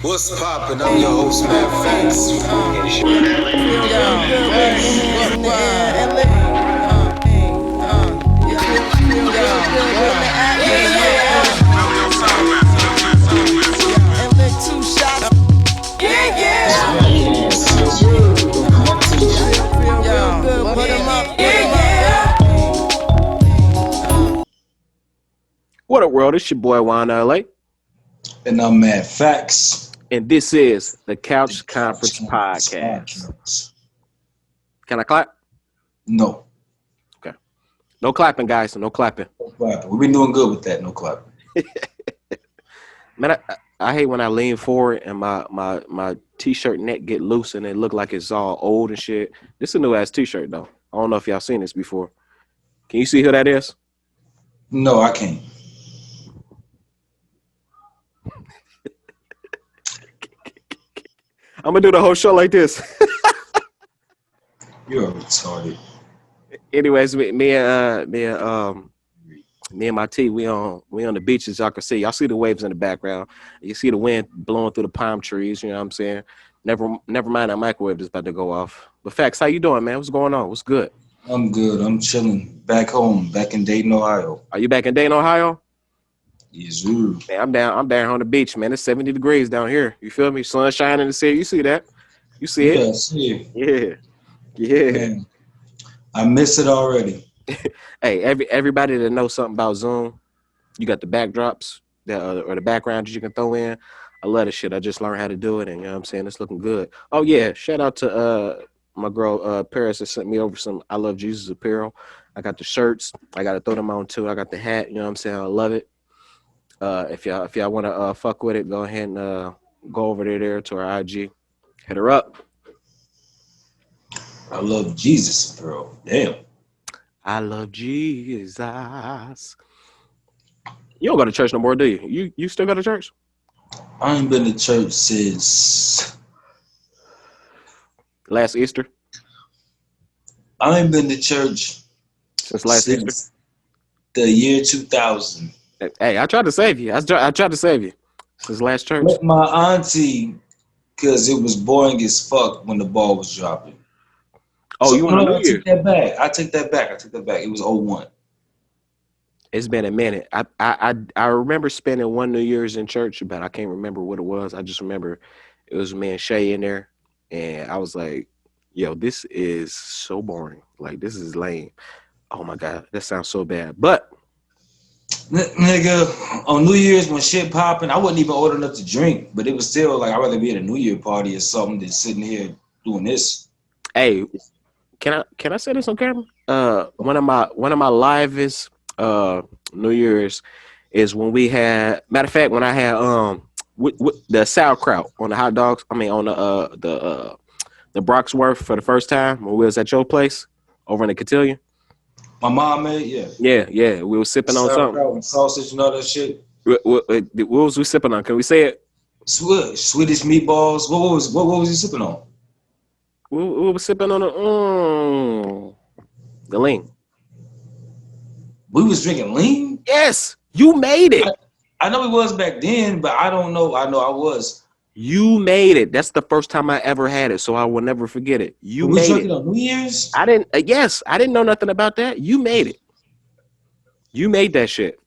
What's poppin'? I'm your host, Matt Facts. What up, world? It's your boy Juan LA, And I'm Matt Facts. and this is the Couch The Conference Couch Conference Podcast. Podcast. Can I clap? No, Okay. No clapping, guys. No clapping. no clapping. We've been doing good with that. No clapping. Man, I hate when I lean forward and my t-shirt neck get loose and it look like it's all old and shit. This is a new ass t-shirt though. I don't know if y'all seen this before. Can you see who that is? No, I can't. I'm gonna do the whole show like this. You're retarded. Anyways, me and my T, we on the beaches. Y'all can see. Y'all see the waves in the background. You see the wind blowing through the palm trees. You know what I'm saying? Never mind that microwave that's about to go off. But Facts, how you doing, man? What's going on? What's good? I'm good. I'm chilling. Back home, back in Dayton, Ohio. Are you back in Dayton, Ohio? Yes, sir. Man, I'm down on the beach, man. It's 70 degrees down here. You feel me? Sunshine in the city. You see that? You see it? Yeah, see, Yeah. Yeah. man, I miss it already. Hey, everybody that knows something about Zoom, you got the backdrops or the background that you can throw in. I love this shit. I just learned how to do it, and you know what I'm saying? It's looking good. Oh yeah, shout out to my girl Paris that sent me over some I Love Jesus apparel. I got the shirts. I got to throw them on too. I got the hat. You know what I'm saying? I love it. If y'all want to fuck with it, go ahead and go over there to our IG. Hit her up. I love Jesus, bro. Damn. I love Jesus. You don't go to church no more, do you? You still go to church? I ain't been to church since Last Easter? I ain't been to church Since last Easter? since the year 2000. Hey, I tried to save you. I tried to save you. Since last church. Met my auntie because it was boring as fuck when the ball was dropping. Oh, So you want a no, New I take Year's? that back. I take that back. I take that back. It was '01. It's been a minute. I remember spending one New Year's in church, but I can't remember what it was. I just remember it was me and Shay in there, and I was like, "Yo, this is so boring. Like this is lame. Oh my god, that sounds so bad." But Nigga, on New Year's when shit popping, I wasn't even old enough to drink, but it was still like I'd rather be at a New Year party or something than sitting here doing this. hey, can I say this on camera? One of my livest New Year's is when we had. Matter of fact, when I had with the sauerkraut on the hot dogs. I mean on the Broxworth for the first time when we was at your place over in the cotillion. My mom made, yeah. Yeah, we was sipping on something. Sauerkraut and sausage and all that shit. What was we sipping on? Can we say it? Swedish meatballs. What was he sipping on? We was sipping on the lean. We was drinking lean. Yes, you made it. I know it was back then, but I don't know. I know I was. You made it. That's the first time I ever had it, so I will never forget it. You But we made drinking it. on New Year's. I didn't. Yes, I didn't know nothing about that. You made it. You made that shit.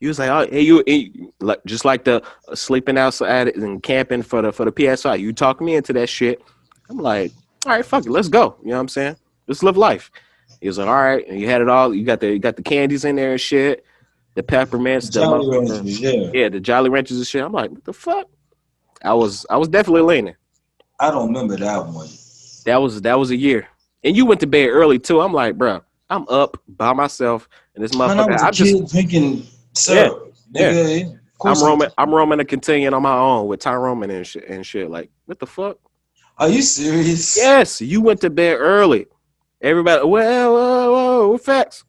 You was like, oh, and like just like the sleeping outside and camping for the PSI. You talked me into that shit. I'm like, all right, fuck it, let's go. You know what I'm saying? Let's live life. He was like, all right, and you had it all. You got the candies in there and shit, the peppermints, the Jolly motherfucking Ranchers, yeah. yeah, the Jolly Ranchers and shit. I'm like, what the fuck? I was definitely leaning. I don't remember that one. That was a year, and you went to bed early too. I'm like, bro, I'm up by myself, and this Man, I motherfucker. was a I just kid drinking yeah, syrup. yeah. Nigga, yeah. Of I'm course roaming. I'm roaming a contingent on my own with Tyrone and shit. Like, what the fuck? Are you serious? Yes, you went to bed early. Everybody, well, whoa, facts.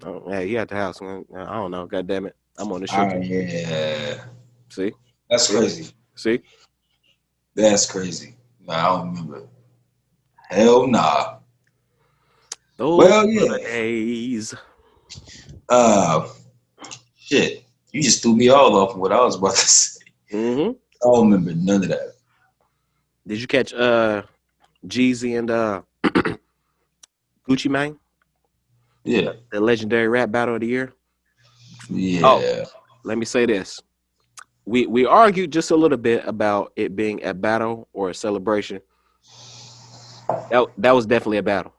Oh, yeah, you at the house, man. I don't know. God damn it, I'm on the show. Yeah. See, That's crazy. see. That's crazy. Nah, I don't remember. Hell nah. Those Well, were yeah. the days. Uh, shit. You just threw me all off of what I was about to say. Mm-hmm. I don't remember none of that. Did you catch Jeezy and Gucci Mane? Yeah. The legendary rap battle of the year? Oh, Yeah. let me say this. We argued just a little bit about it being a battle or a celebration. That was definitely a battle.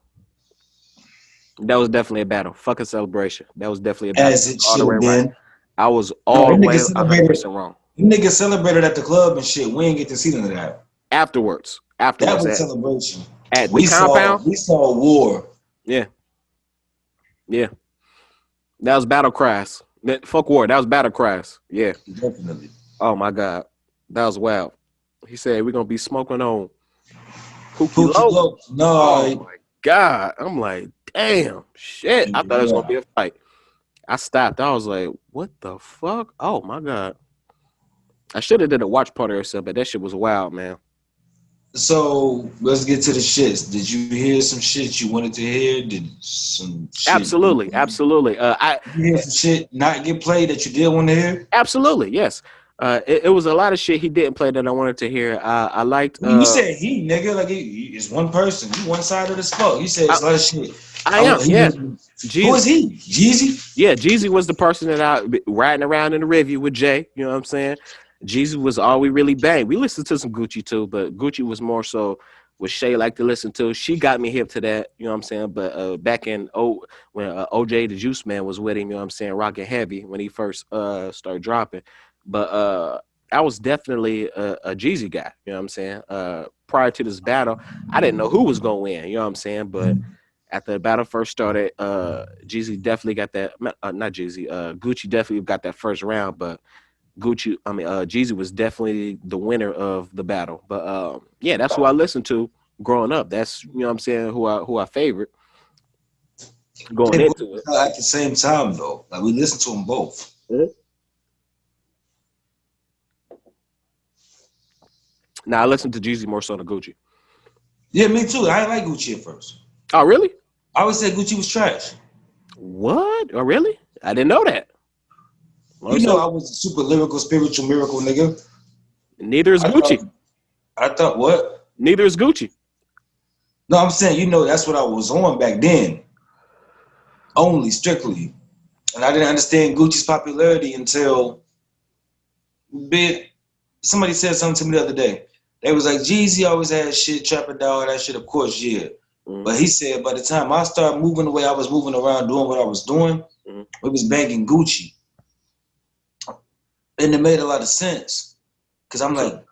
That was definitely a battle. Fuck a celebration. That was definitely a battle. As it All the should way have right. been. I was No, all them the way niggas celebrated. 100% wrong. Them niggas celebrated at the club and shit. We ain't get to see none of that. Afterwards That was at celebration. the We compound. saw war. Yeah, yeah. That was battle cries. Fuck war. That was battle cries. Yeah. Definitely. Oh my God. That was wild. He said we're gonna be smoking on Pookie Pookie Low. Low. No, Oh my God. I'm like, damn, shit. I thought it was gonna yeah. be a fight. I stopped. I was like, what the fuck? Oh my God. I should have did a watch party or something, but that shit was wild, man. So let's get to the shits. Did you hear some shit you wanted to hear? Did some shit? Absolutely, absolutely. Did you hear some shit not get played that you did want to hear? Absolutely, yes. It was a lot of shit he didn't play that I wanted to hear. I liked. You said he, nigga, like it's one person. You one side of the spoke. You said it's a lot of shit. I am, yeah. Who Jeezy, is he? Jeezy? yeah, Jeezy was the person that I riding around in the review with Jay. You know what I'm saying? Jeezy was all we really banged. We listened to some Gucci too, but Gucci was more so what Shay liked to listen to. She got me hip to that. You know what I'm saying? But back in when OJ the Juice Man was with him, you know what I'm saying, rocking heavy when he first started dropping. But I was definitely a Jeezy guy. You know what I'm saying? Prior to this battle, I didn't know who was gonna win. You know what I'm saying? But after the battle first started, Jeezy definitely got that. Not Jeezy. Gucci definitely got that first round, but Jeezy was definitely the winner of the battle. But yeah, that's who I listened to growing up. That's, you know what I'm saying, who I favorite going into it. At the same time though, like we listened to them both. Mm-hmm. Now I listen to Jeezy more so than Gucci. Yeah, me too. I didn't like Gucci at first. Oh, really? I always said Gucci was trash. What? Oh, really? I didn't know that. You know, I was a super lyrical, spiritual miracle nigga. Neither is Gucci. I thought what? Neither is Gucci. No, I'm saying, you know, that's what I was on back then. Only, strictly. And I didn't understand Gucci's popularity until somebody said something to me the other day. They was like, Jeezy always had shit, Trapper Dog, that shit, of course, yeah. Mm-hmm. But he said by the time I started moving the way I was moving around, doing what I was doing, mm-hmm. It was banging Gucci. And it made a lot of sense. Because I'm like,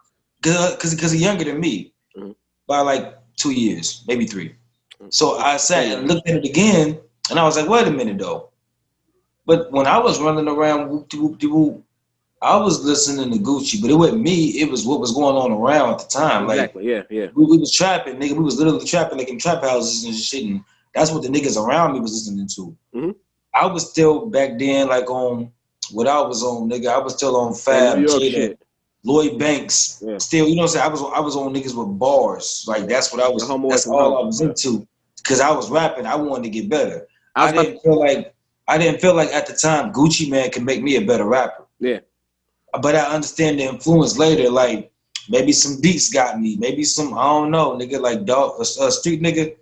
because he's younger than me mm-hmm. by like 2 years, maybe 3. Mm-hmm. So I sat and looked at it again, and I was like, wait a minute, though. But when I was running around, whoop-de-whoop-de-whoop, I was listening to Gucci, but it wasn't me. It was what was going on around at the time. Exactly, like, yeah. We was trapping, nigga. We was literally trapping like in trap houses and shit, and that's what the niggas around me was listening to. Mm-hmm. I was still back then like on what I was on, nigga. I was still on Fab, Jada, Lloyd Banks. Yeah. Still, you know what I'm saying? I was on niggas with bars. Like that's what I was. That's all I was into. Because I was rapping, I wanted to get better. I didn't feel like at the time Gucci Man could make me a better rapper. Yeah. But I understand the influence later. Like maybe some beats got me. Maybe some I don't know, nigga. Like dog, a street nigga.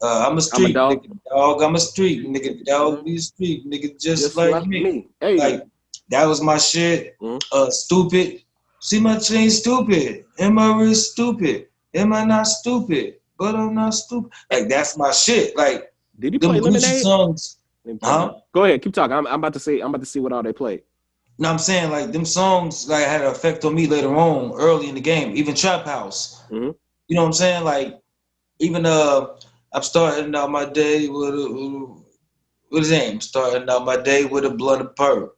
I'm a street dog. Nigga. Dog. I'm a street nigga. Dog be a street nigga. Just like me. Hey. Like that was my shit. Mm-hmm. Stupid. See my chain stupid. Am I really stupid? Am I not stupid? But I'm not stupid. Like that's my shit. Like did you play Lemonade? Songs. Huh? Go ahead, keep talking. I'm about to see what all they played. No, I'm saying like them songs like had an effect on me later on, early in the game. Even Trap House. Mm-hmm. You know what I'm saying? Like even I'm starting out my day with what is it? I'm starting out my day with a blunt of perp.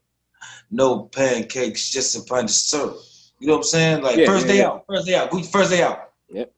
No pancakes, just a pint of syrup. You know what I'm saying? Like first day out. Gucci first day out. Yep.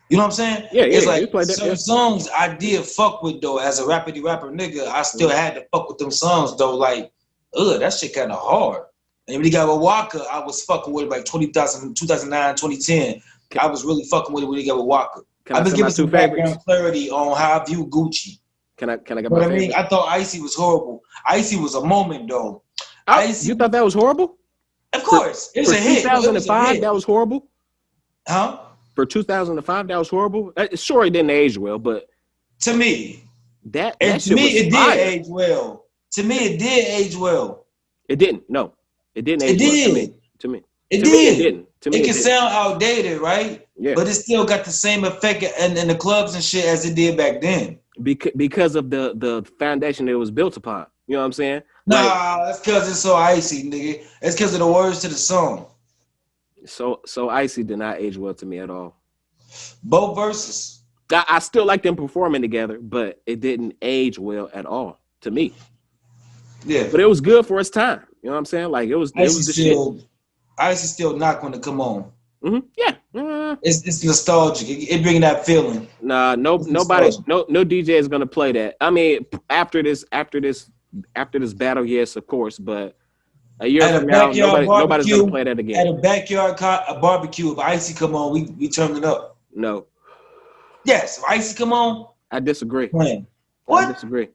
You know what I'm saying? Yeah, it's like certain songs I did fuck with though. As a rappity rapper nigga, I still had to fuck with them songs though. Like, that shit kind of hard. And when he got with Waka, I was fucking with it like 2009, 2010. I was really fucking with it when he got with Waka. I've been giving some background clarity on how I view Gucci. Can I get my favorite? I mean, I thought Icy was horrible. Icy was a moment though. You thought that was horrible? Of course, it was For a hit. 2005, that was horrible. Huh? For 2005, that was horrible. Sure, it didn't age well, but to me, that to shit me, was it fire. did age well. To me, it did age well. It didn't. No, it didn't age it well did. to me. To me, it to did. Me, it didn't. To me, it can didn't. sound outdated, right? Yeah. But it still got the same effect in the clubs and shit as it did back then. Because of the foundation it was built upon. You know what I'm saying? Nah, that's because it's so icy, nigga. It's because of the words to the song. So Icy did not age well to me at all. Both verses. I still like them performing together, but it didn't age well at all to me. Yeah. But it was good for its time. You know what I'm saying? Like it was the shit. Icy still not going to come on. Mm-hmm. Yeah. It's nostalgic. It bringing that feeling. Nah, nobody, no DJ is gonna play that. I mean, after this battle, yes, of course, but a year from now, nobody's gonna play that again. At a backyard barbecue, if Icy come on, we turn it up. No. Yes, if Icy come on. I disagree. Man. What? I disagree.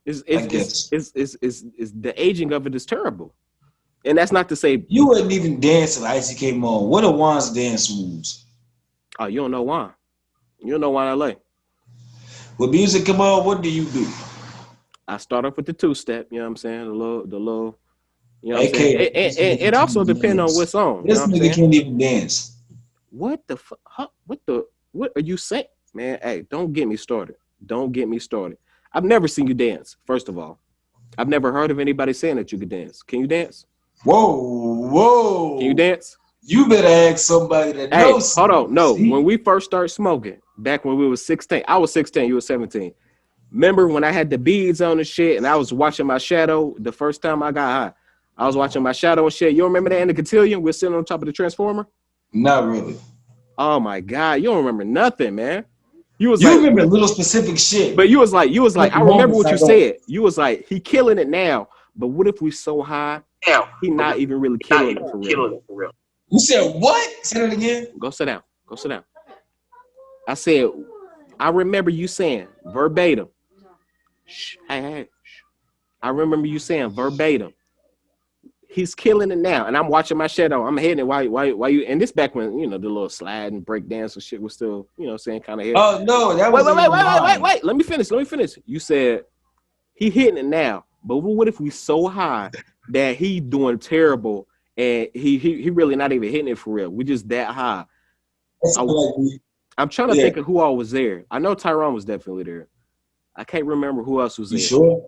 It's the aging of it is terrible. And that's not to say you wouldn't even dance if Icy came on. What are Juan's dance moves? Oh, you don't know Juan. You don't know Juan LA. When music come on, what do you do? I start off with the two-step, you know what I'm saying? The little, you know what I'm saying? It also depends on what song. This nigga can't even dance. What are you saying? Man, hey, don't get me started. Don't get me started. I've never seen you dance, first of all. I've never heard of anybody saying that you could dance. Can you dance? Whoa. Can you dance? You better ask somebody that knows. Hold on. No, when we first started smoking, back when we was 16, I was 16, you were 17. Remember when I had the beads on and shit and I was watching my shadow the first time I got high? I was watching my shadow and shit. You remember that in the cotillion? We're sitting on top of the transformer? Not really. Oh my God. You don't remember nothing, man. You remember little specific shit. But you was like, I remember what you said. You was like, he killing it now, but what if we so high? He not even really killing it for real. You said what? Say that again. Go sit down. I said, I remember you saying verbatim. Hey. I remember you saying verbatim. He's killing it now, and I'm watching my shadow. I'm hitting it. Why you? And this back when the little slide and break dance and shit was still saying kind of hit. Oh no, that was wait. Let me finish. You said he hitting it now, but what if we so high that he doing terrible and he really not even hitting it for real? We just that high. I'm trying to think of who all was there. I know Tyrone was definitely there. I can't remember who else was there. You sure?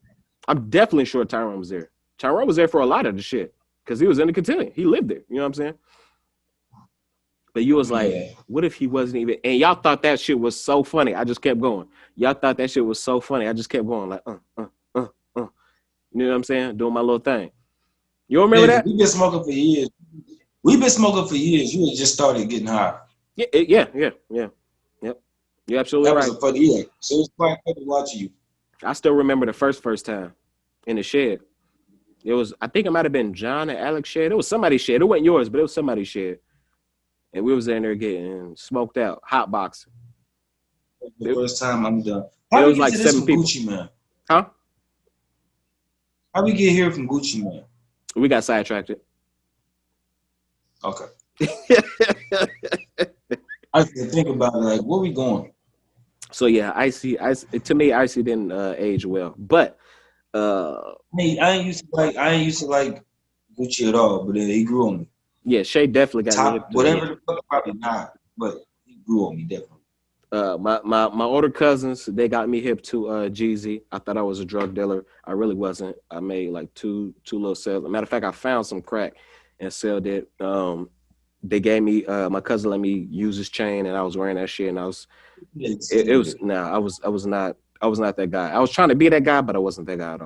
I'm definitely sure Tyrone was there. Tyrone was there for a lot of the shit because he was in the cotillion. He lived there. You know what I'm saying? But you was like, what if he wasn't even? And y'all thought that shit was so funny. I just kept going. Y'all thought that shit was so funny. I just kept going like, You know what I'm saying? Doing my little thing. You remember that? We've been smoking for years. You had just started getting high. Yeah. Yep. You're absolutely right. That was a funny year. So it was quite funny watching you. I still remember the first time in the shed. It was, I think it might have been John and Alex shed. It was somebody's shed. It wasn't yours, but it was somebody's shed. And we was in there getting smoked out, hot boxing. The first time I'm done. It was like 7 people. Gucci Man? Huh? How we get here from Gucci Man? We got sidetracked. Okay. I have to think about it. Like, where we going? So yeah, Icy. To me, Icy didn't age well, but I ain't used to like Gucci at all. But then he grew on me. Yeah, Shay definitely got top, whatever the fuck, probably not, but he grew on me definitely. My older cousins, they got me hip to Jeezy. I thought I was a drug dealer. I really wasn't. I made like two little sales. Matter of fact, I found some crack and sold it. They gave me my cousin let me use his chain, and I was wearing that shit, and I was not that guy. I was trying to be that guy, but I wasn't that guy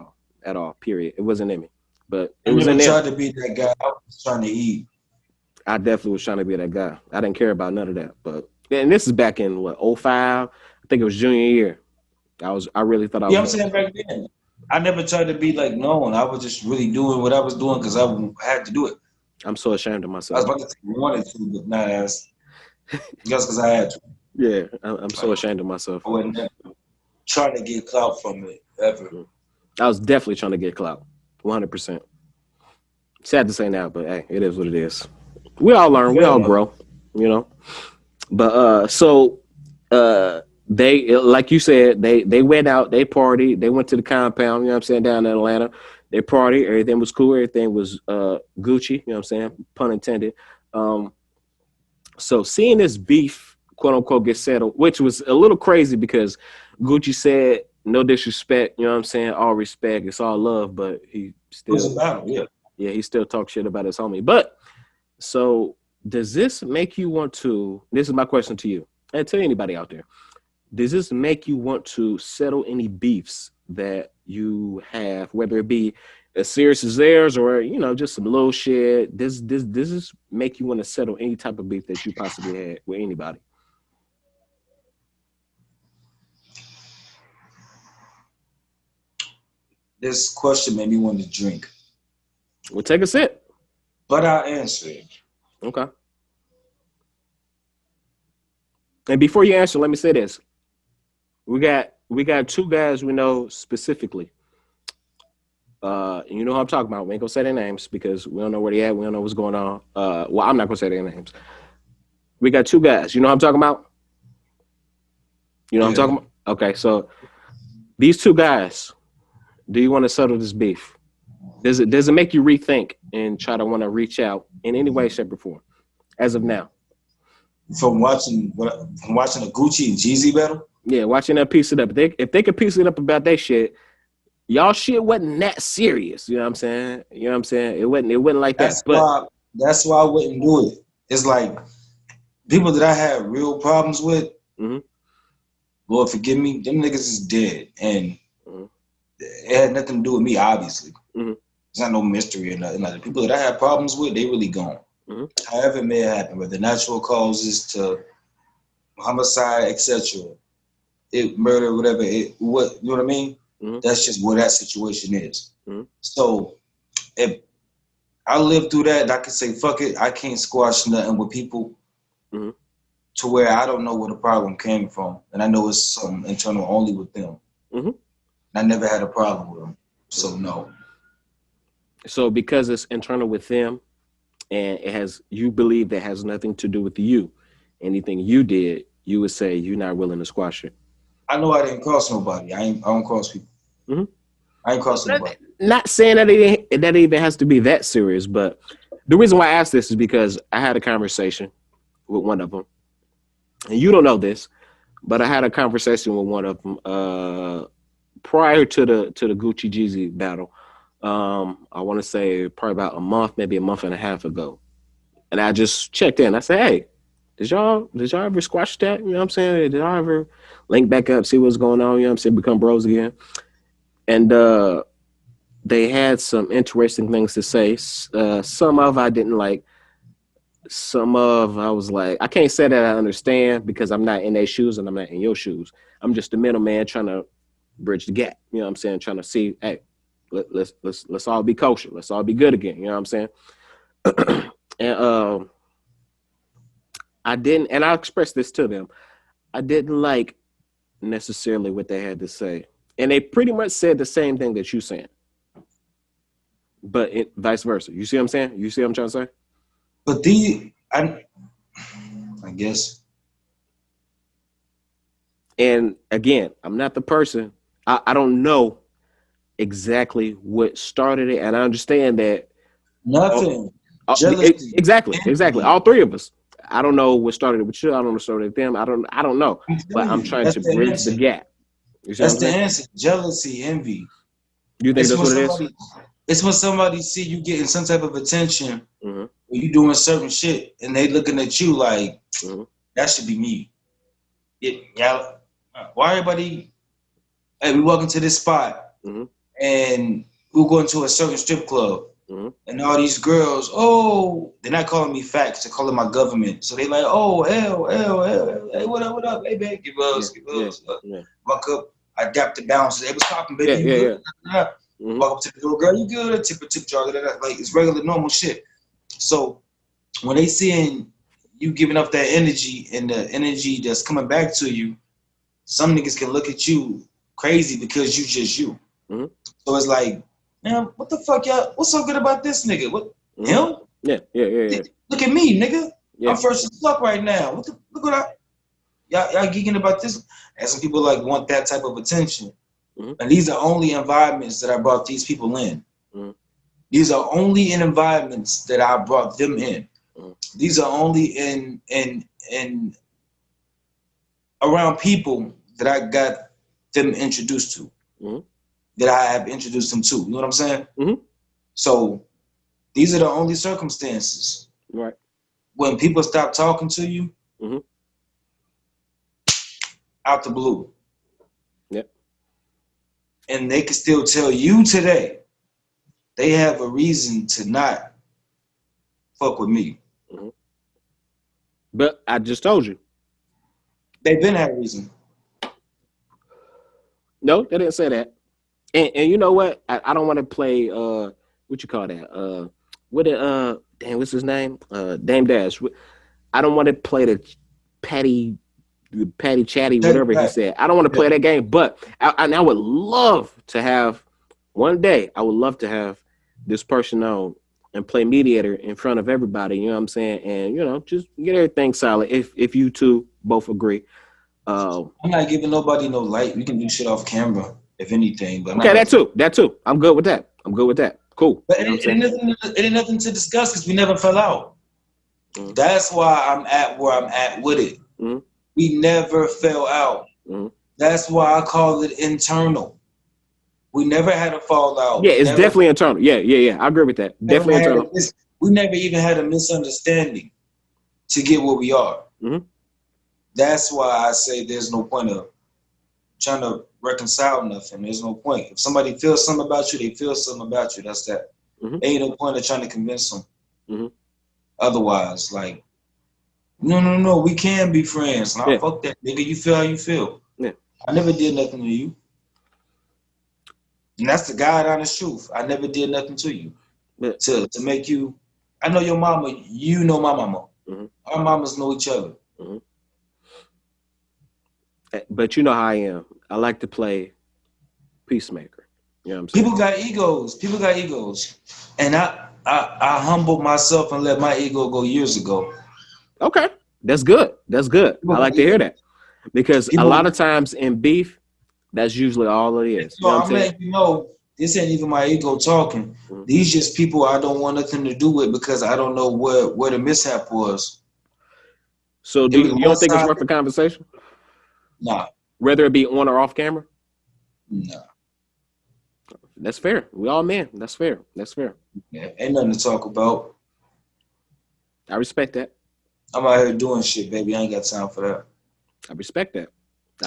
at all. Period. It wasn't in me. But it was in there. I tried to be that guy. I was trying to eat. I definitely was trying to be that guy. I didn't care about none of that. But and this is back in 2005. I think it was junior year. I really thought I was. Yeah, I'm saying back then. I never tried to be like known. I was just really doing what I was doing because I had to do it. I'm so ashamed of myself. I was about to say wanted to, but not as just because I had to. Yeah, I'm so ashamed of myself. I wasn't trying to get clout from it ever. I was definitely trying to get clout, 100%. Sad to say now, but hey, it is what it is. We all learn, we all grow, you know. But they like you said, they went out, they partied, they went to the compound, you know what I'm saying, down in Atlanta. They partied, everything was cool, everything was Gucci, you know what I'm saying, pun intended. So seeing this beef, quote unquote, get settled, which was a little crazy because Gucci said, no disrespect, you know what I'm saying, all respect, it's all love, but he still, it was a battle, yeah, he still talks shit about his homie. But so does this make you want to, this is my question to you and to anybody out there, does this make you want to settle any beefs that you have, whether it be as serious as theirs or, you know, just some little shit? Does this make you want to settle any type of beef that you possibly had with anybody? This question made me want to drink. Well, take a sip. But I'll answer it. Okay. And before you answer, let me say this. We got two guys we know specifically. You know who I'm talking about. We ain't gonna say their names because we don't know where they at. We don't know what's going on. Well, I'm not gonna say their names. We got two guys. You know what I'm talking about? You know what I'm talking about? Okay, so these two guys, do you want to settle this beef? Does it make you rethink and try to want to reach out in any way, shape, or form as of now? From watching a Gucci and Jeezy battle? Yeah, watching that piece it up. If they could piece it up about that shit, y'all shit wasn't that serious. You know what I'm saying? You know what I'm saying? It wasn't like that. That's why I wouldn't do it. It's like people that I had real problems with, Lord forgive me, them niggas is dead. And it had nothing to do with me, obviously. It's not no mystery or nothing. Like the people that I had problems with, they really gone. However it may happen, whether natural causes to homicide, etc., murder, whatever, you know what I mean? That's just where that situation is. So if I lived through that, and I could say, fuck it, I can't squash nothing with people to where I don't know where the problem came from. And I know it's something internal only with them. I never had a problem with them. So no. So because it's internal with them and you believe that has nothing to do with you, anything you did, you would say you're not willing to squash it. I know I didn't cross nobody. I don't cross people. I ain't crossing nobody. Not saying that it even has to be that serious, but the reason why I asked this is because I had a conversation with one of them, and you don't know this, but I had a conversation with one of them prior to the Gucci Jeezy battle. I want to say probably about maybe a month and a half ago, and I just checked in. I said, "Hey, did y'all ever squash that? You know what I'm saying? Did y'all ever link back up, see what's going on? You know what I'm saying? Become bros again?" And they had some interesting things to say. Some of I didn't like. Some of I was like, I can't say that I understand because I'm not in their shoes and I'm not in your shoes. I'm just a middleman trying to bridge the gap. You know what I'm saying? Trying to see, hey, let's all be kosher. Let's all be good again. You know what I'm saying? And I didn't, and I expressed this to them. I didn't like necessarily what they had to say. And they pretty much said the same thing that you're saying. But vice versa. You see what I'm saying? You see what I'm trying to say? But I guess. And again, I'm not the person. I don't know exactly what started it. And I understand that. Nothing. Jealousy. Exactly. All three of us. I don't know what started it with you. I don't know what started with them. I don't know. But I'm trying to bridge the gap. That's the answer. Jealousy, envy. You think that's what it is? It's when somebody see you getting some type of attention, when you doing certain shit, and they looking at you like, that should be me. Why everybody? Hey, we walking to this spot, and we're going to a certain strip club, and all these girls, they're not calling me facts, they're calling my government. So they like, L, hey, what up, hey, babe, give us. Walk up, I adapt the bounce. Hey, what's poppin', baby? Walk up to the door, girl, you good? Tip jar, like it's regular, normal shit. So when they seeing you giving up that energy and the energy that's coming back to you, some niggas can look at you crazy because you just you. So it's like Man, what the fuck, y'all? What's so good about this nigga? What him? Yeah. Look at me, nigga. Yeah. I'm first as fuck right now. Look what y'all geeking about this. And some people like want that type of attention. And these are only environments that I brought these people in. These are only in environments that I brought them in. These are only in around people that I got them introduced to. That I have introduced them to. You know what I'm saying? So these are the only circumstances. Right. When people stop talking to you, out the blue. Yep. And they can still tell you today they have a reason to not fuck with me. But I just told you. They've been that reason. No, they didn't say that. And you know what? I don't want to play what you call that? What's his name? Dame Dash. I don't want to play the patty chatty, whatever he said. I don't want to play that game, but I would love to have one day. I would love to have this person on and play mediator in front of everybody. You know what I'm saying? And just get everything solid. If you two both agree. I'm not giving nobody no light. We can do shit off camera, if anything. But okay, that too. I'm good with that. Cool. But it ain't nothing to discuss because we never fell out. That's why I'm at where I'm at with it. We never fell out. That's why I call it internal. We never had a fallout. Yeah, it's definitely internal. Yeah. I agree with that. Definitely internal. We never even had a misunderstanding to get where we are. That's why I say there's no point of trying to reconcile nothing. There's no point. If somebody feels something about you, they feel something about you. That's that. Ain't no point of trying to convince them. Otherwise, like, no, we can be friends. Nah, fuck that, nigga. You feel how you feel. Yeah. I never did nothing to you. And that's the God honest truth. I never did nothing to you. Yeah. To make you. I know your mama. You know my mama. Our mamas know each other. But you know how I am. I like to play peacemaker. You know what I'm saying? People got egos. And I humbled myself and let my ego go years ago. Okay. That's good. I like to hear that. Because a lot of times in beef, that's usually all it is. So I'm letting you know, this ain't even my ego talking. These just people I don't want nothing to do with because I don't know where the mishap was. So you don't think it's worth a conversation? Nah. Whether it be on or off camera? Nah. That's fair. We all men. That's fair. Yeah, ain't nothing to talk about. I respect that. I'm out here doing shit, baby. I ain't got time for that. I respect that.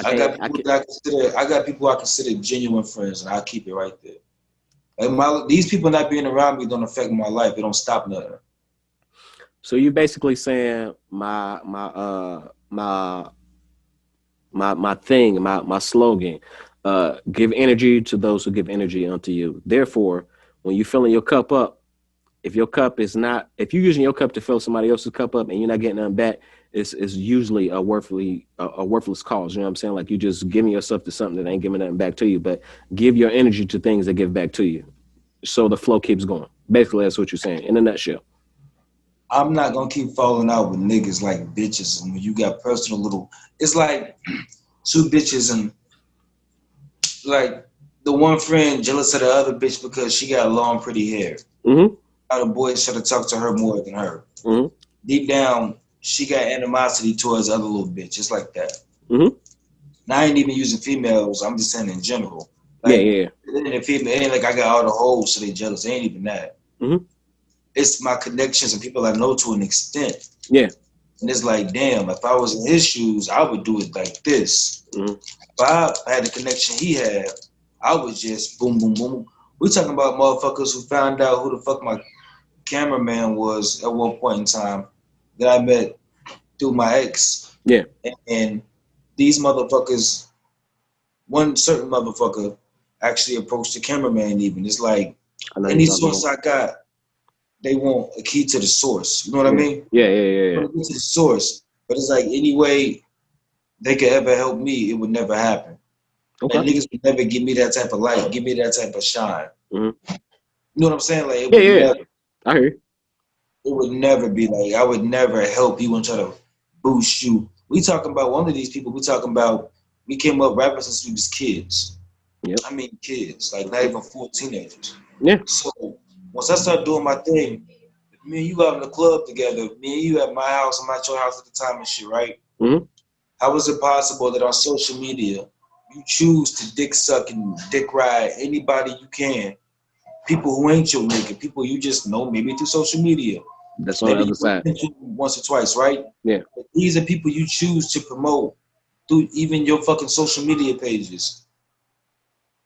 I got people I consider genuine friends, and I keep it right there. Like these people not being around me don't affect my life. It don't stop nothing. So you basically saying my thing, my slogan, give energy to those who give energy unto you. Therefore, when you filling your cup up, if you're using your cup to fill somebody else's cup up and you're not getting nothing back, it's usually a worthless cause. You know what I'm saying? Like you just giving yourself to something that ain't giving nothing back to you, but give your energy to things that give back to you. So the flow keeps going. Basically, that's what you're saying in a nutshell. I'm not gonna keep falling out with niggas like bitches, and when you got personal little, it's like two bitches and like the one friend jealous of the other bitch because she got long, pretty hair. How the boys should have talked to her more than her. Deep down, she got animosity towards the other little bitch. It's like that. Now I ain't even using females. I'm just saying in general. Like, yeah. It ain't like I got all the hoes, so they jealous. It ain't even that. It's my connections and people I know to an extent. Yeah. And it's like, damn, if I was in his shoes, I would do it like this. If I had the connection he had, I would just boom, boom, boom. We're talking about motherfuckers who found out who the fuck my cameraman was at one point in time that I met through my ex. Yeah. And these motherfuckers, one certain motherfucker actually approached the cameraman even. It's like, any source I got, they want a key to the source. You know what I mean? Yeah. To the source. But it's like, any way they could ever help me, it would never happen. Okay. And niggas would never give me that type of light, give me that type of shine. You know what I'm saying? Like, Yeah. I hear you. It would never be like, I would never help you and try to boost you. We talking about one of these people. We talking about, we came up rapping since we was kids. Yep. I mean kids, like not even full teenagers. Yeah. So once I start doing my thing, me and you out in the club together, me and you at my house, I'm at your house at the time and shit, right? Mm-hmm. How is it possible that on social media you choose to dick suck and dick ride anybody you can? People who ain't your nigga, people you just know maybe through social media. That's on Maybe the other side. Once or twice, right? Yeah. But these are people you choose to promote through even your fucking social media pages.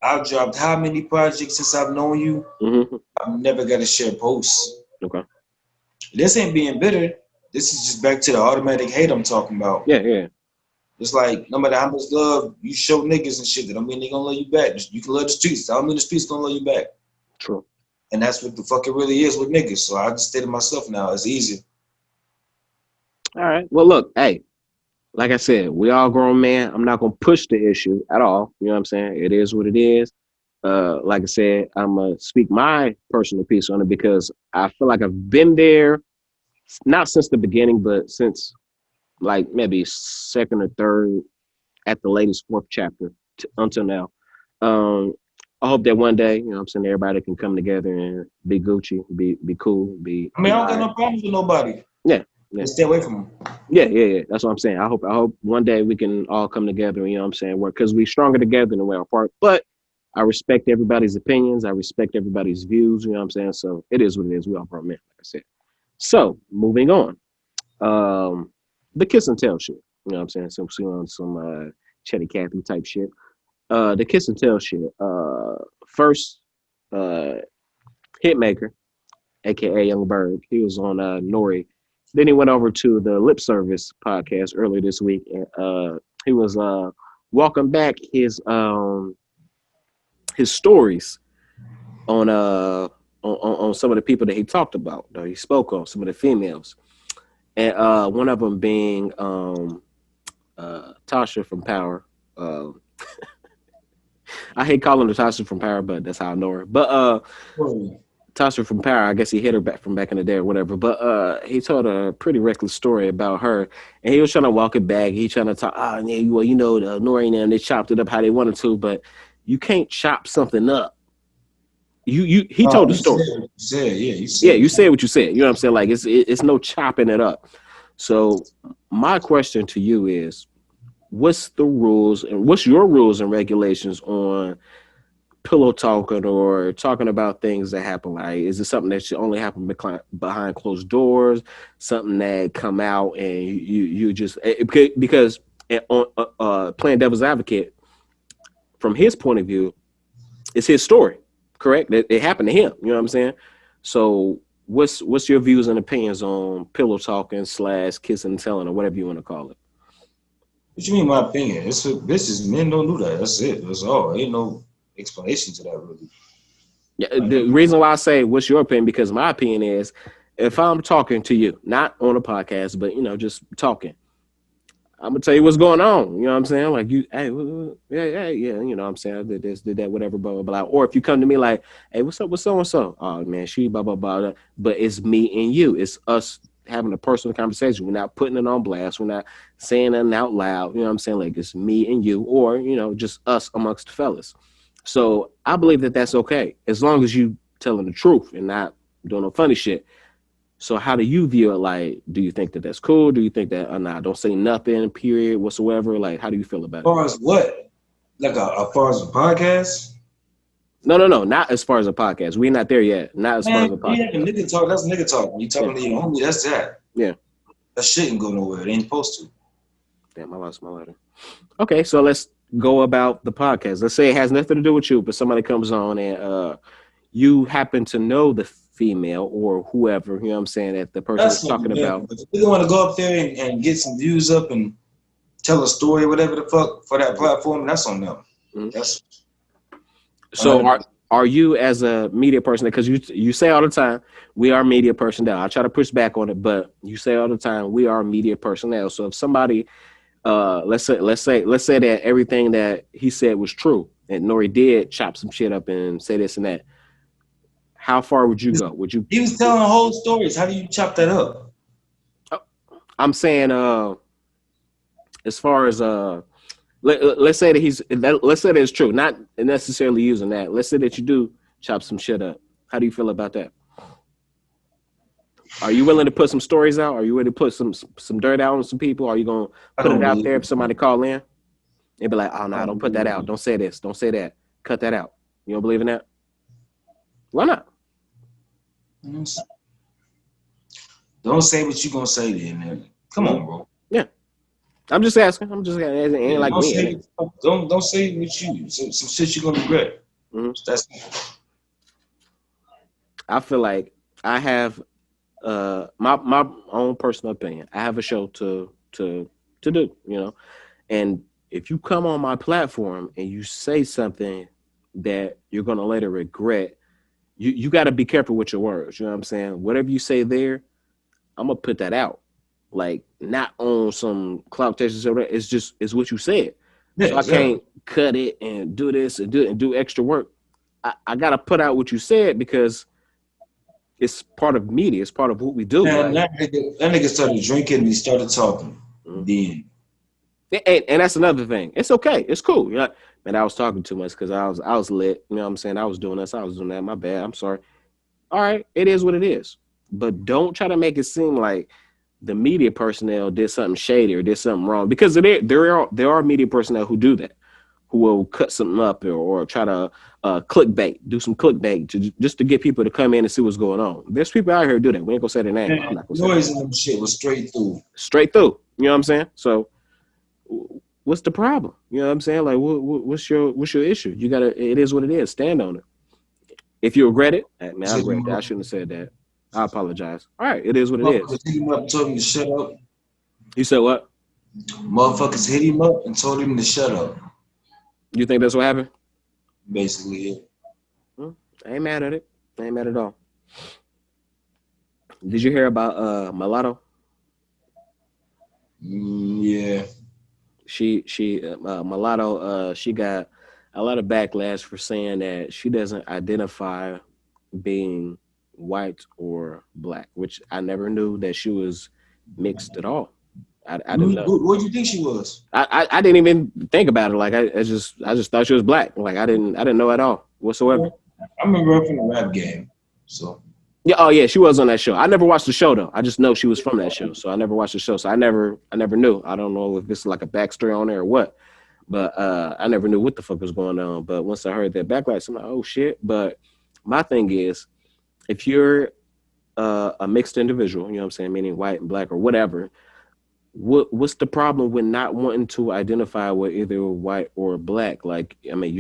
I've dropped how many projects since I've known you? Mm-hmm. I've never got to share posts. Okay. This ain't being bitter. This is just back to the automatic hate I'm talking about. Yeah. It's like, no matter how much love you show niggas and shit, that don't mean they gonna love you back. You can love the streets. I don't mean the streets gonna love you back. True. And that's what the fuck it really is with niggas. So I just say to myself now, it's easy. All right. Well, look, hey, like I said, we all grown men. I'm not gonna push the issue at all. You know what I'm saying? It is what it is. Like I said, I'm gonna speak my personal piece on it because I feel like I've been there, not since the beginning, but since like maybe second or third, at the latest fourth chapter until now. I hope that one day, you know what I'm saying, everybody can come together and be Gucci, be cool, be. I mean, I don't got no problems with nobody. Yeah. Just stay away from them. Yeah. That's what I'm saying. I hope one day we can all come together, you know what I'm saying, work, because we're stronger together than we're apart. But I respect everybody's opinions. I respect everybody's views, you know what I'm saying? So it is what it is. We all grown men, like I said. So moving on. The kiss and tell shit. You know what I'm saying? So we're on some Chetty Cathy type shit. The kiss and tell shit. First, Hitmaker, aka Young Berg, he was on Nori. Then he went over to the Lip Service podcast earlier this week, and he was walking back his stories on some of the people that he talked about, that he spoke on, some of the females, and one of them being Tasha from Power. I hate calling her Tasha from Power, but that's how I know her. But Tasha from Power, I guess he hit her back from back in the day or whatever. But he told a pretty reckless story about her, and he was trying to walk it back. He trying to talk, yeah, well, you know, the Nori and them, they chopped it up how they wanted to, but you can't chop something up. He told the story. You said what you said. You know what I'm saying? Like it's no chopping it up. So my question to you is, what's the rules and what's your rules and regulations on pillow talking or talking about things that happen? Like, is it something that should only happen behind closed doors? Something that come out and you just because on playing devil's advocate, from his point of view, it's his story, correct? It happened to him. You know what I'm saying? So what's your views and opinions on pillow talking / kissing and telling or whatever you want to call it? What you mean, my opinion? It's for bitches. Men don't do that. That's it. That's all. Ain't no explanation to that, really. Yeah, the reason why I say what's your opinion, because my opinion is, if I'm talking to you, not on a podcast, but, you know, just talking, I'm gonna tell you what's going on. You know what I'm saying? Like, you, hey, yeah. You know what I'm saying? I did this, did that, whatever, blah, blah, blah. Or if you come to me like, hey, what's up with so-and-so? Oh, man, she, blah, blah, blah. But it's me and you. It's us having a personal conversation. We're not putting it on blast. We're not saying nothing out loud. You know what I'm saying? Like, it's me and you, or, you know, just us amongst the fellas. So I believe that that's okay, as long as you telling the truth and not doing no funny shit. So how do you view it? Like, do you think that that's cool? Do you think that, nah, don't say nothing, period, whatsoever? Like, how do you feel about it? As far as what? Like, as far as a podcast? No, not as far as a podcast. We're not there yet. Not as far as a podcast. Yeah, nigga talk, that's nigga talk. When you talking to your homie, that's that. Yeah. That shit ain't go nowhere. It ain't supposed to. Damn, I lost my letter. Okay, so let's go about the podcast. Let's say it has nothing to do with you, but somebody comes on and you happen to know the female or whoever, you know what I'm saying, that the person is talking about. But if you want to go up there and get some views up and tell a story, whatever the fuck, for that platform, that's on them. Mm-hmm. That's so are you, as a media person, because you say all the time, we are media personnel. I try to push back on it, but you say all the time, we are media personnel. So if somebody, let's say that everything that he said was true, and Nori did chop some shit up and say this and that, how far would you go? Would you? He was telling whole stories. How do you chop that up? I'm saying, as far as let's say that let's say that it's true, not necessarily using that. Let's say that you do chop some shit up. How do you feel about that? Are you willing to put some stories out? Are you willing to put some dirt out on some people? Are you gonna put it out there if somebody call in? They'd be like, oh no, don't put that out. Don't say this. Don't say that. Cut that out. You don't believe in that? Why not? Don't say what you gonna say then, man. Come on, bro. Yeah. I'm just asking. It ain't like me. Don't say what you some shit you're gonna regret. Mm-hmm. That's I feel like I have my own personal opinion. I have a show to do, you know. And if you come on my platform and you say something that you're gonna later regret, you got to be careful with your words. You know what I'm saying? Whatever you say there, I'm gonna put that out. Like not on some clout test or whatever. It's what you said. Yeah, so I can't cut it and do this and do extra work. I gotta put out what you said because it's part of media. It's part of what we do. Man, that nigga started drinking and he started talking. Mm-hmm. And that's another thing. It's okay. It's cool. You know, man, I was talking too much because I was lit. You know what I'm saying? I was doing this. I was doing that. My bad. I'm sorry. All right. It is what it is. But don't try to make it seem like the media personnel did something shady or did something wrong, because there are media personnel who do that, who will cut something up or try to do some clickbait just to get people to come in and see what's going on. There's people out here who do that. We ain't gonna say their name. Man, I'm not gonna noise and them shit was straight through. Straight through. You know what I'm saying? So what's the problem? You know what I'm saying? Like what's your issue? You gotta, it is what it is. Stand on it. If you regret it, man, I regret that. I shouldn't have said that. I apologize. All right, it is what it is. Hit him up and told him to shut up. You said what? Motherfuckers hit him up and told him to shut up. You think that's what happened? Basically, yeah. I ain't mad at it. I ain't mad at all. Did you hear about Mulatto? Yeah. She Mulatto, she got a lot of backlash for saying that she doesn't identify being white or black, which I never knew that she was mixed at all. I didn't know. What do you think she was? I didn't even think about it. Like I just thought she was black. Like I didn't know at all whatsoever. I remember her from the rap game. So yeah, oh yeah, she was on that show. I never watched the show though. I just know she was from that show. So I never watched the show. So I never knew. I don't know if this is like a backstory on there or what. But I never knew what the fuck was going on. But once I heard that backlash, I'm like, oh shit. But my thing is, if you're a mixed individual, you know what I'm saying, meaning white and black or whatever, what's the problem with not wanting to identify with either white or black? Like, I mean,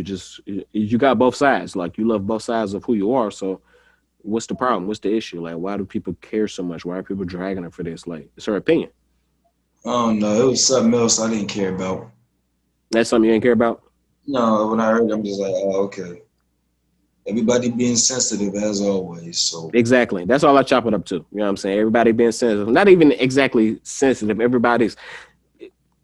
you got both sides. Like, you love both sides of who you are. So what's the problem? What's the issue? Like, why do people care so much? Why are people dragging her for this? Like, it's her opinion. I don't know. It was something else I didn't care about. That's something you didn't care about? No, when I heard it, I'm just like, oh, okay. Everybody being sensitive as always. So exactly. That's all I chop it up to. You know what I'm saying? Everybody being sensitive. Not even exactly sensitive. Everybody's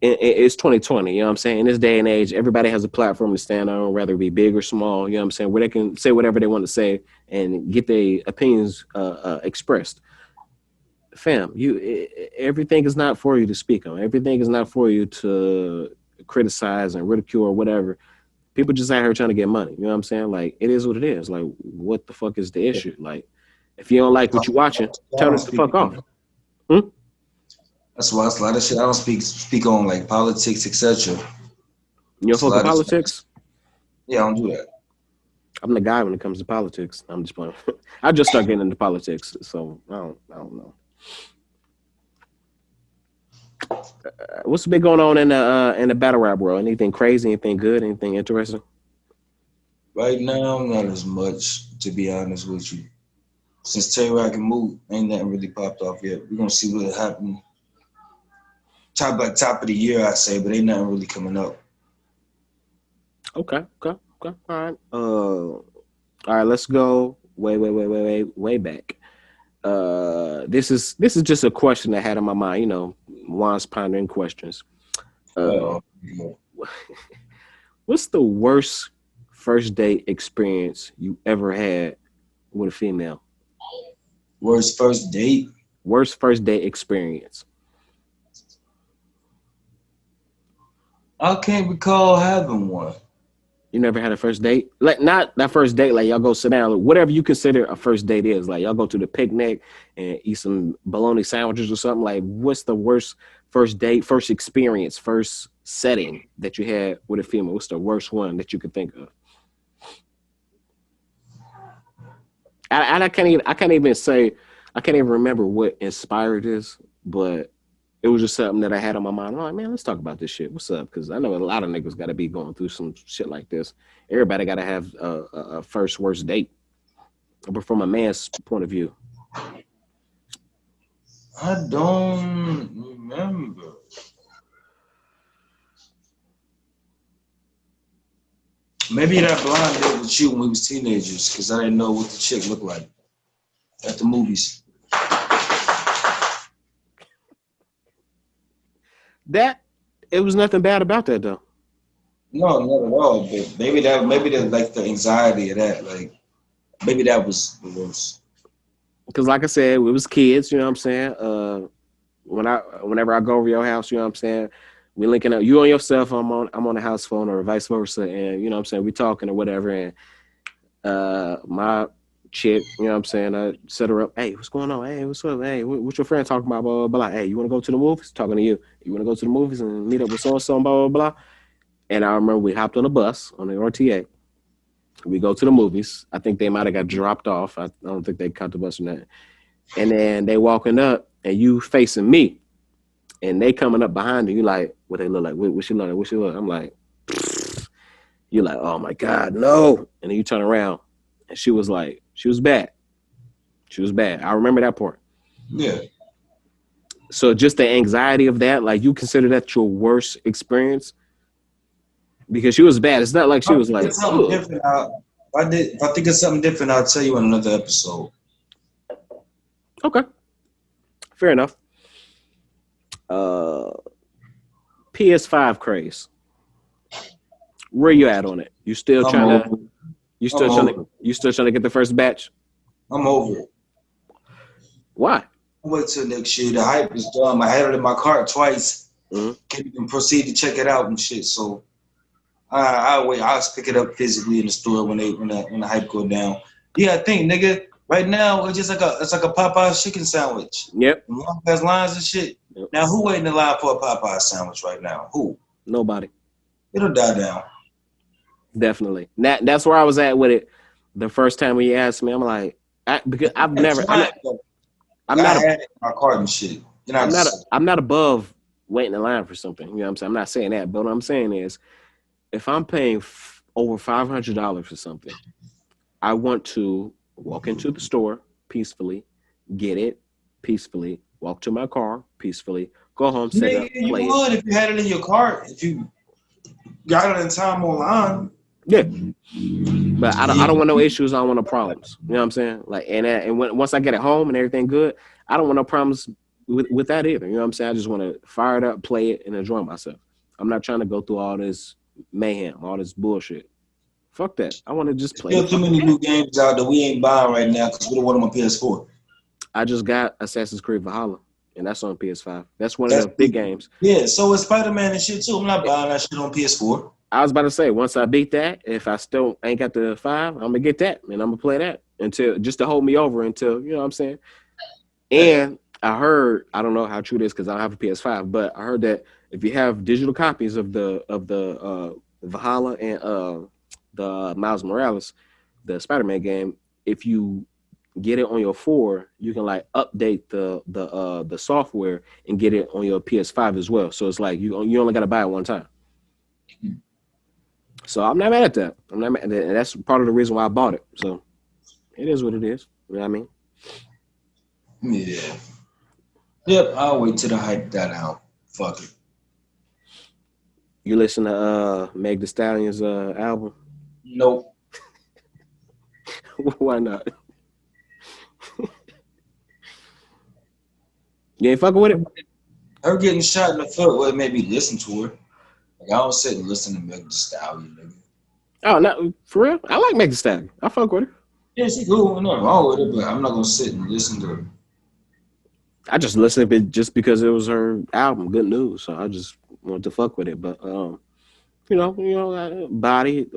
it's 2020, you know what I'm saying? In this day and age, everybody has a platform to stand on, whether it be big or small, you know what I'm saying, where they can say whatever they want to say and get their opinions expressed. Fam, everything is not for you to speak on. Everything is not for you to criticize and ridicule or whatever. People just out here trying to get money. You know what I'm saying? Like, it is what it is. Like, what the fuck is the issue? Like, if you don't like what you're watching, turn it the fuck off. That's why it's a lot of shit I don't speak on, like politics, etc. You don't fuck with politics? Yeah, I don't do that. I'm the guy when it comes to politics. I'm just playing. I just start getting into politics, so I don't know. What's been going on in the battle rap world? Anything crazy? Anything good? Anything interesting? Right now, not as much, to be honest with you. Since Tay Rock and Moot, ain't nothing really popped off yet. We're gonna see what happens. Top of the year, I say, but ain't nothing really coming up. Okay. All right. All right. Let's go way back. This is just a question I had in my mind. You know, Juan's pondering questions. What's the worst first date experience you ever had with a female? Worst first date? Worst first date experience. I can't recall having one. You never had a first date? Like not that first date, like y'all go sit down, whatever you consider a first date is. Like y'all go to the picnic and eat some bologna sandwiches or something. Like what's the worst first date, first experience, first setting that you had with a female? What's the worst one that you could think of? I can't even remember what inspired this, but it was just something that I had on my mind. I'm like, man, let's talk about this shit. What's up? Because I know a lot of niggas got to be going through some shit like this. Everybody got to have a first worst date. But from a man's point of view. I don't remember. Maybe that blind date with you when we was teenagers, because I didn't know what the chick looked like at the movies. That it was nothing bad about that though. No, not at all. But maybe that like the anxiety of that, like maybe that was the worst. Because like I said, we was kids, you know what I'm saying? Whenever I go over your house, you know what I'm saying? We linking up, you on your cell phone, I'm on the house phone or vice versa, and you know what I'm saying, we talking or whatever, and my chick, you know what I'm saying, I set her up, hey, what's going on? Hey, what's up? Hey, what's your friend talking about? Blah, blah, blah. Hey, you want to go to the movies? Talking to you. You want to go to the movies and meet up with so-and-so, blah, blah, blah. And I remember we hopped on a bus on the RTA. We go to the movies. I think they might have got dropped off. I don't think they caught the bus or nothing. And then they walking up and you facing me. And they coming up behind you. You like, what they look like? What she look like? What she look like? I'm like, you're like, oh my God, no. And then you turn around and she was like, she was bad. She was bad. I remember that part. Yeah. So just the anxiety of that, like you consider that your worst experience? Because she was bad. It's not like she was like, something different. If I think of something different, I'll tell you in another episode. Okay. Fair enough. PS5 craze. Where you at on it? You still trying to get the first batch? I'm over it. Why? I'll wait till next year. The hype is done. I had it in my cart twice. Mm-hmm. Can't even proceed to check it out and shit. So I'll wait. I'll pick it up physically in the store when the hype go down. Yeah, I think, nigga, right now it's like a Popeye's chicken sandwich. Yep. Long ass lines and shit. Yep. Now who waiting in line for a Popeye sandwich right now? Who? Nobody. It'll die down. Definitely. That's where I was at with it. The first time when you asked me, I'm like, because I'm not had it in my cart and shit. You know I'm not above waiting in line for something. You know what I'm saying? I'm not saying that, but what I'm saying is, if I'm paying over $500 for something, I want to walk into the store peacefully, get it peacefully, walk to my car peacefully, go home, set up, play you would if you had it in your cart. If you got it in time online. Yeah. But I don't want no issues. I don't want no problems. You know what I'm saying? Like, and once I get it home and everything good, I don't want no problems with that either. You know what I'm saying? I just want to fire it up, play it, and enjoy myself. I'm not trying to go through all this mayhem, all this bullshit. Fuck that. I want to just play. There's too many new games out that we ain't buying right now because we don't want them on PS4. I just got Assassin's Creed Valhalla, and that's on PS5. That's one of the big games. Yeah, so it's Spider-Man and shit too. I'm not buying that shit on PS4. I was about to say, once I beat that, if I still ain't got the 5, I'm gonna get that and I'm gonna play that until just to hold me over until, you know what I'm saying. And I heard, I don't know how true it is because I don't have a PS5, but I heard that if you have digital copies of the Valhalla and the Miles Morales, the Spider-Man game, if you get it on your 4, you can like update the software and get it on your PS5 as well. So it's like you only gotta buy it one time. So I'm not mad at that. I'm not mad at that. And that's part of the reason why I bought it. So it is what it is. You know what I mean? Yeah. Yep, I'll wait till the hype die down. Fuck it. You listen to Meg Thee Stallion's album? Nope. Why not? You ain't fucking with it? Her getting shot in the foot would made me listen to her. Like, I don't sit and listen to Meg Thee Stallion, nigga. Oh, no, for real? I like Meg Thee Stallion. I fuck with her. Yeah, she cool. Nothing wrong with it, but I'm not gonna sit and listen to her. I just listened to it just because it was her album, Good News. So I just wanted to fuck with it. But body,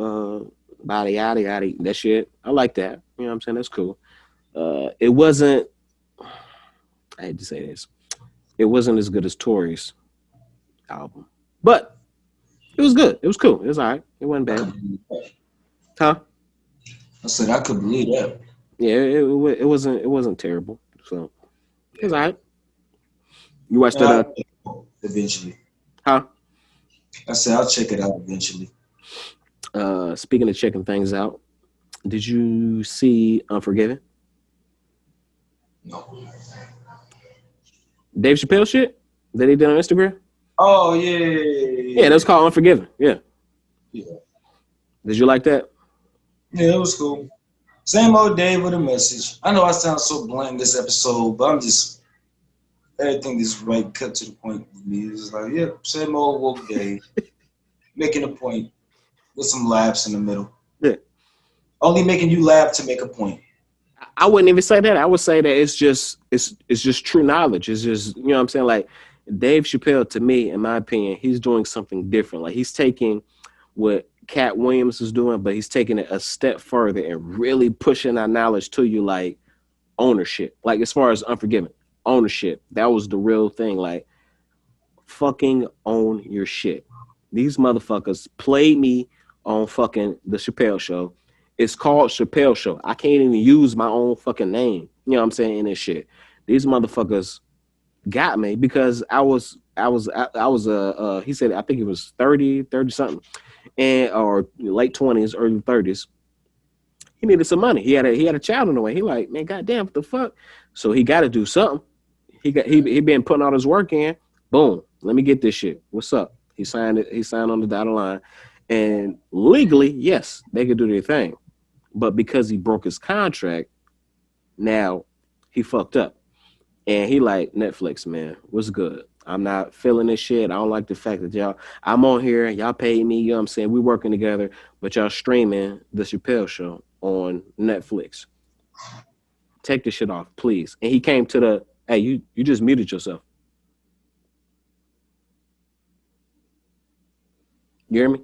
body, yada yada, that shit. I like that. You know what I'm saying? That's cool. It wasn't. I hate to say this. It wasn't as good as Tory's album, but it was good. It was cool. It was all right. It wasn't I bad. could believe that. Huh? I said I could believe that. Yeah, it wasn't terrible. So it was all right. You watched that? Eventually. Huh? I said I'll check it out eventually. Speaking of checking things out, did you see Unforgiven? No. Dave Chappelle shit that he did on Instagram? Oh yeah, Yeah, that was called Unforgiven. Yeah. yeah. Did you like that? Yeah, it was cool. Same old day with a message. I know I sound so bland this episode, but I'm just everything is right cut to the point with me. It's like, yeah, same old woke day, making a point with some laughs in the middle. Yeah. Only making you laugh to make a point. I wouldn't even say that. I would say that it's just true knowledge. It's just, you know what I'm saying? Like Dave Chappelle, to me, in my opinion, he's doing something different. Like he's taking what Cat Williams is doing, but he's taking it a step further and really pushing that knowledge to you, like ownership. Like as far as Unforgiven, ownership. That was the real thing. Like fucking own your shit. These motherfuckers played me on fucking the Chappelle show. It's called Chappelle Show. I can't even use my own fucking name. You know what I'm saying? In this shit. These motherfuckers got me because he said I think it was 30 something and or late 20s, early 30s. He needed some money. He had a child on the way. He like, man, goddamn, what the fuck? So he got to do something. He been putting all his work in. Boom. Let me get this shit. What's up? He signed it. He signed on the dotted line. And legally, yes, they could do their thing. But because he broke his contract, now he fucked up. And he like, Netflix, man, what's good? I'm not feeling this shit. I don't like the fact that I'm on here, y'all paid me, you know what I'm saying? We working together, but y'all streaming the Chappelle show on Netflix. Take this shit off, please. And he came to hey, you just muted yourself. You hear me?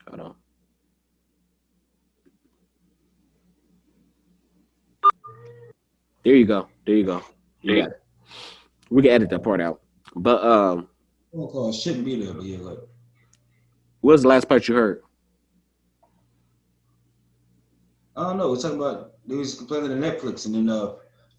Hold on. There you go. There you go. You got it. We can edit that part out. But Shouldn't be there, but yeah, like what was the last part you heard? I don't know. We're talking about they was complaining to Netflix and then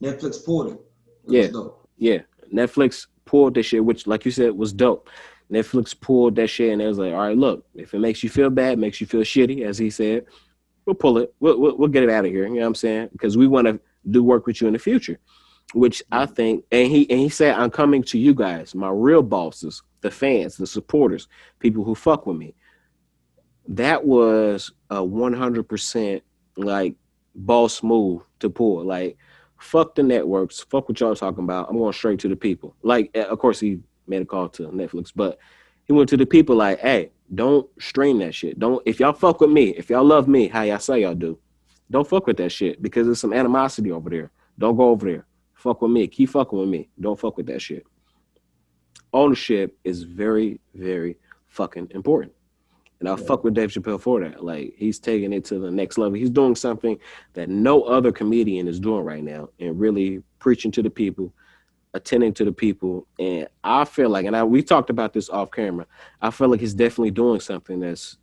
Netflix pulled it. Yeah. Yeah. Netflix pulled that shit, which like you said was dope. Netflix pulled that shit and it was like, all right, look, if it makes you feel bad, makes you feel shitty, as he said, we'll pull it. We'll get it out of here. You know what I'm saying? Because we want to do work with you in the future. Which I think, and he said, I'm coming to you guys, my real bosses, the fans, the supporters, people who fuck with me. That was a 100% like boss move to pull. Like, fuck the networks, fuck what y'all talking about. I'm going straight to the people. Like, of course, he made a call to Netflix, but he went to the people like, hey, don't stream that shit. Don't, if y'all fuck with me, if y'all love me, how y'all say y'all do, don't fuck with that shit because there's some animosity over there. Don't go over there. Fuck with me. Keep fucking with me. Don't fuck with that shit. Ownership is very, very fucking important. And I fuck with Dave Chappelle for that. Like he's taking it to the next level. He's doing something that no other comedian is doing right now and really preaching to the people, attending to the people. And I feel like, and we talked about this off camera, I feel like he's definitely doing something that's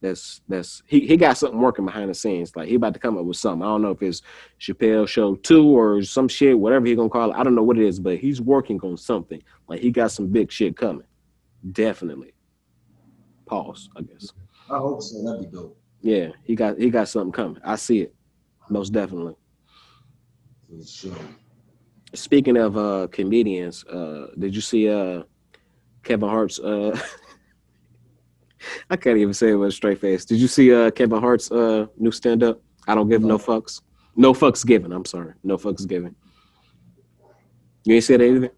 he got something working behind the scenes. Like he about to come up with something. I don't know if it's Chappelle Show 2 or some shit, whatever he gonna call it. I don't know what it is, but he's working on something. Like he got some big shit coming. Definitely. Pause, I guess. I hope so. That'd be dope. Yeah, he got something coming. I see it. Most definitely. For sure. Speaking of comedians, did you see Kevin Hart's I can't even say it with a straight face. Did you see Kevin Hart's new stand up? I don't give no fucks. No fucks given. I'm sorry. No fucks given. You ain't said anything?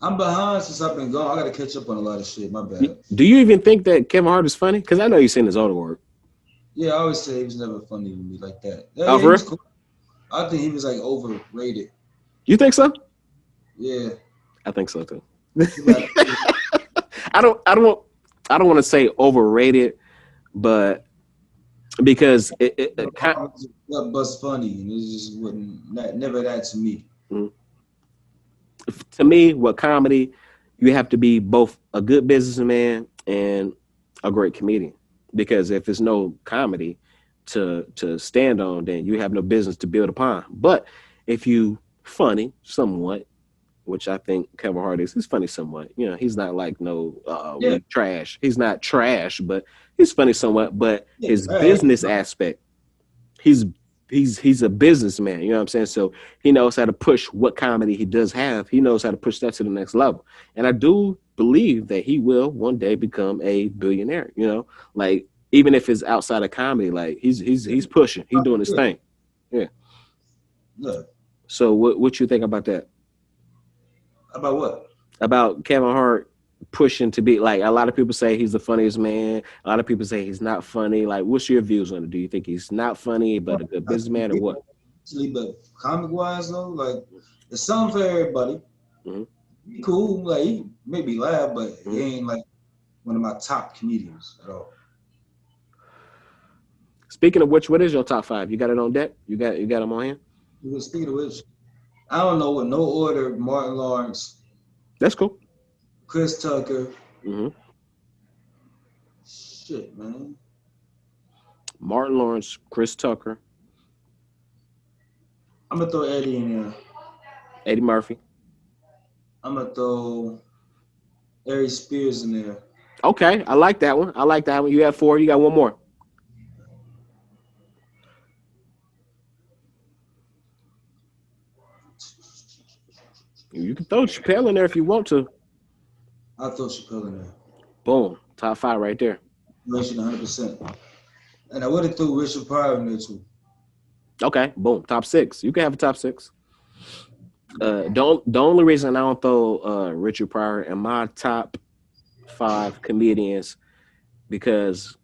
I'm behind since I've been gone. I gotta catch up on a lot of shit. My bad. Do you even think that Kevin Hart is funny? Because I know you've seen his older work. Yeah, I always say he was never funny to me like that. Yeah, Oh, he for was real? cool. I think he was like overrated. You think so? Yeah. I think so too. Like, I don't want to say overrated, but because what bust funny, and it just never that to me. To me, with comedy, you have to be both a good businessman and a great comedian. Because if there's no comedy to stand on, then you have no business to build upon. But if you funny somewhat, which I think Kevin Hart is, he's funny somewhat. You know, he's not like really trash. He's not trash, but he's funny somewhat. But his business aspect, he's a businessman. You know what I'm saying? So he knows how to push what comedy he does have. He knows how to push that to the next level. And I do believe that he will one day become a billionaire. You know, like even if it's outside of comedy, like he's pushing. He's doing his thing. Yeah. So what you think about that? About what? About Kevin Hart pushing to be like, a lot of people say he's the funniest man. A lot of people say he's not funny. Like, what's your views on it? Do you think he's not funny but a good businessman or what? Actually, but comic wise though, like it's something for everybody. Mm-hmm. Cool, like he made me laugh, but he ain't like one of my top comedians at all. Speaking of which, what is your top 5? You got it on deck? You got them on hand? Speaking of which, I don't know in no order. Martin Lawrence. That's cool. Chris Tucker. Mm-hmm. Shit, man. Martin Lawrence, Chris Tucker. I'm gonna throw Eddie in there. Eddie Murphy. I'm gonna throw Ari Spears in there. Okay, I like that one. You have 4. You got one more. You can throw Chappelle in there if you want to. I'll throw Chappelle in there. Boom. Top 5 right there. 100%. And I would have threw Richard Pryor in there too. Okay, boom. Top 6. You can have a top 6. The only reason I don't throw Richard Pryor in my top 5 comedians because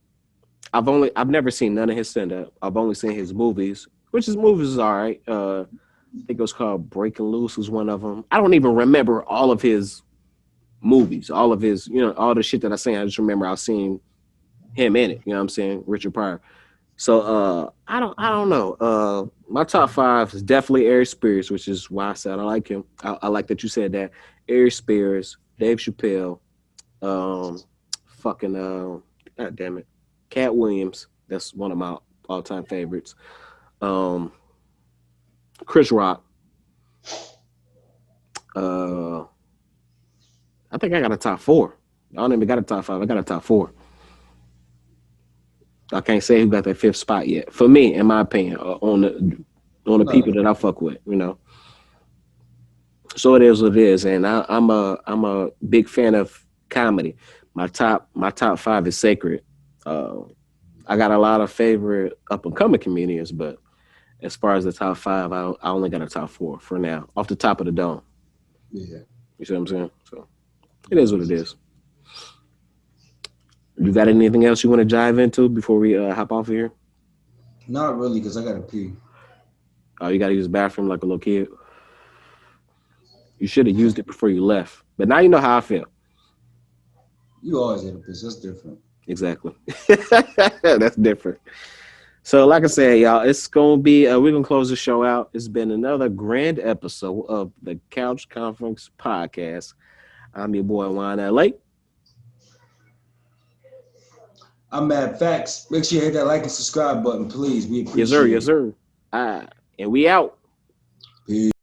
I've never seen none of his stand-up. I've only seen his movies, which his movies is all right. I think it was called Breaking Loose was one of them. I don't even remember all of his movies, all of his, all the shit that I seen. I just remember I seen him in it. You know what I'm saying? Richard Pryor. So I don't know. My top 5 is definitely Ari Spears, which is why I said I like him. I like that you said that. Ari Spears, Dave Chappelle, God damn it, Cat Williams. That's one of my all-time favorites. Chris Rock. I think I got a top 4. I don't even got a top 5. I got a top 4. I can't say who got that 5th spot yet. For me, in my opinion, on the people that I fuck with, So it is what it is, and I'm a big fan of comedy. My top 5 is sacred. I got a lot of favorite up and coming comedians, but as far as the top 5, I only got a top 4 for now, off the top of the dome. Yeah, you see what I'm saying? So it is what it is. You got anything else you want to dive into before we hop off of here? Not really, because I got to pee. Oh, you got to use the bathroom like a little kid? You should have used it before you left. But now you know how I feel. You always got to piss. That's different. Exactly. That's different. So like I said, y'all, it's going to be, we're going to close the show out. It's been another grand episode of the Couch Conference Podcast. I'm your boy, Juan L.A. I'm Mad Facts. Make sure you hit that like and subscribe button, please. We appreciate it. Yes, sir. And we out. Peace.